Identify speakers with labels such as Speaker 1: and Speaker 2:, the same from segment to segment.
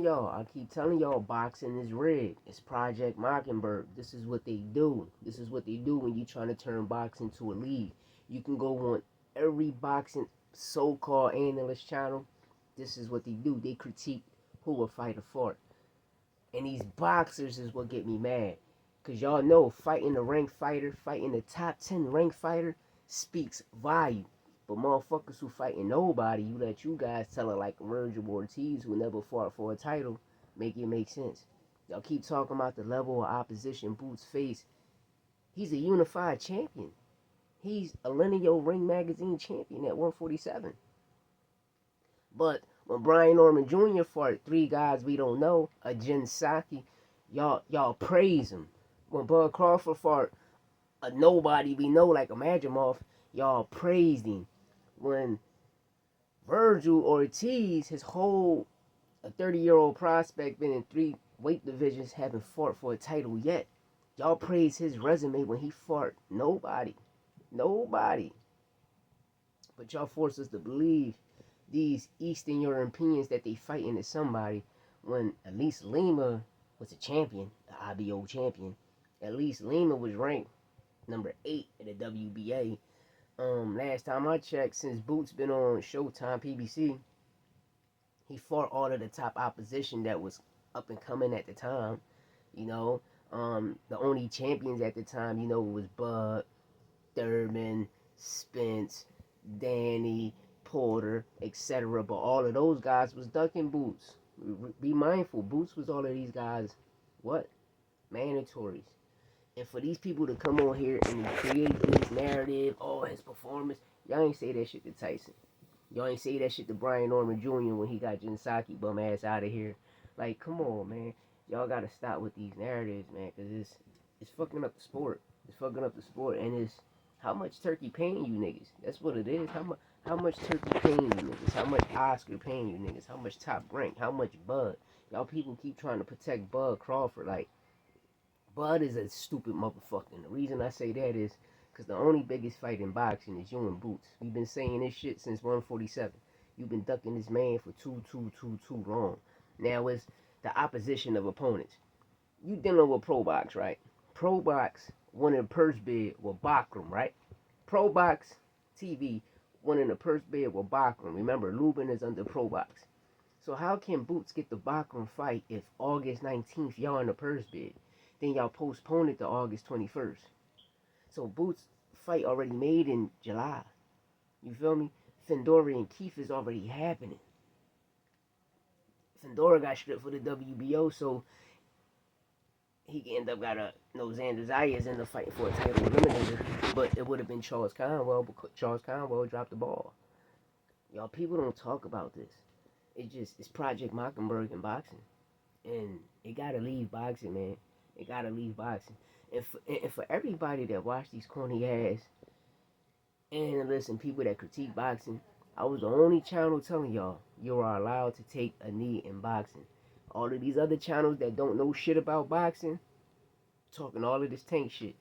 Speaker 1: Y'all, I keep telling y'all, boxing is rigged. It's Project Mockingbird. This is what they do. This is what they do when you trying to turn boxing to a league. You can go on every boxing so-called analyst channel. This is what they do. They critique who a fighter fought. And these boxers is what get me mad. Cause y'all know fighting a ranked fighter, fighting the top 10 ranked fighter speaks volume. But motherfuckers who fighting nobody, you let you guys tell it like Vergil Ortiz who never fought for a title, make it make sense. Y'all keep talking about the level of opposition Boots face. He's a unified champion. He's a lineal ring magazine champion at 147. But when Brian Norman Jr. fought three guys we don't know, a Jin Saki, y'all praise him. When Bud Crawford fought a nobody we know like a Majimov, y'all praised him. When Vergil Ortiz, his whole a 30-year-old prospect, been in three weight divisions, haven't fought for a title yet. Y'all praise his resume when he fought nobody. Nobody. But y'all force us to believe these Eastern Europeans that they fighting is somebody when at least Lima was a champion, the IBO champion. At least Lima was ranked number 8 in the WBA. Last time I checked, since Boots been on Showtime PBC, he fought all of the top opposition that was up and coming at the time. You know, the only champions at the time, was Bud, Thurman, Spence, Danny, Porter, etc. But all of those guys was ducking Boots. Be mindful, Boots was all of these guys, what? Mandatories. And for these people to come on here and create this narrative, oh, his performance, y'all ain't say that shit to Tyson. Y'all ain't say that shit to Brian Norman Jr. when he got Jinsaki bum ass out of here. Like, come on, man. Y'all gotta stop with these narratives, man, because it's fucking up the sport. It's fucking up the sport, and it's how much turkey paying you niggas. That's what it is. How much turkey paying you niggas? How much Oscar paying you niggas? How much Top Rank? How much Bud? Y'all people keep trying to protect Bud Crawford. Like, Bud is a stupid motherfucker. And the reason I say that is because the only biggest fight in boxing is you and Boots. We've been saying this shit since 147. You've been ducking this man for too long. Now it's the opposition of opponents. You dealing with Pro Box, right? Pro Box winning the purse bid with Bachram, right? Pro Box TV winning the purse bid with Bachram. Remember, Lubin is under Pro Box. So how can Boots get the Bachram fight if August 19th y'all in the purse bid? Then y'all postpone it to August 21st. So Boots fight already made in July. You feel me? Fendora and Keith is already happening. Fendora got stripped for the WBO, so he end up got Xander Zayas in the fight for a title eliminator. But it would have been Charles Conwell, but Charles Conwell dropped the ball. Y'all people don't talk about this. It's Project Mockingbird in boxing. And it gotta leave boxing, man. It gotta leave boxing. And for everybody that watch these corny ass and listen, people that critique boxing, I was the only channel telling y'all you are allowed to take a knee in boxing. All of these other channels that don't know shit about boxing, talking all of this Tank shit,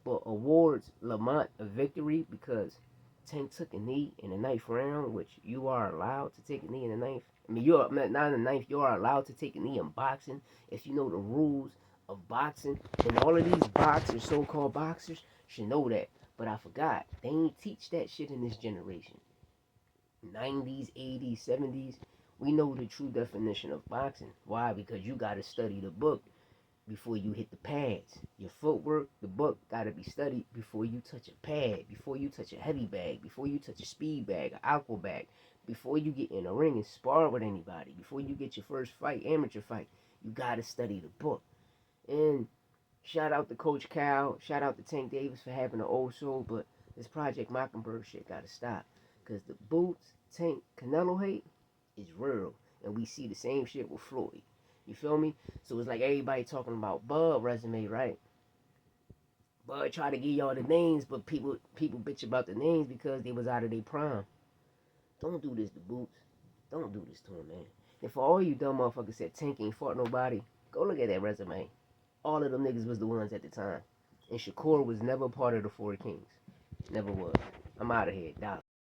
Speaker 1: but awards Lamont a victory because Tank took a knee in the ninth round, which you are allowed to take a knee in the ninth. I mean, you're not in the ninth. You are allowed to take a knee in boxing if you know the rules of boxing. And all of these boxers, so-called boxers, should know that. But I forgot. They ain't teach that shit in this generation. 90s, 80s, 70s. We know the true definition of boxing. Why? Because you got to study the book before you hit the pads. Your footwork, the book got to be studied before you touch a pad, before you touch a heavy bag, before you touch a speed bag, an alcohol bag, before you get in a ring and spar with anybody, before you get your first fight, amateur fight. You got to study the book. And shout out to Coach Cal, shout out to Tank Davis for having an old soul, but this Project Mockingbird shit got to stop. Because the Boots, Tank, Canelo hate is real. And we see the same shit with Floyd. You feel me? So it's like everybody talking about Bud resume, right? Bud try to give y'all the names, but people bitch about the names because they was out of their prime. Don't do this to Boots. Don't do this to him, man. And for all you dumb motherfuckers said Tank ain't fought nobody, go look at that resume. All of them niggas was the ones at the time. And Shakur was never part of the Four Kings. Never was. I'm out of here. Dollar.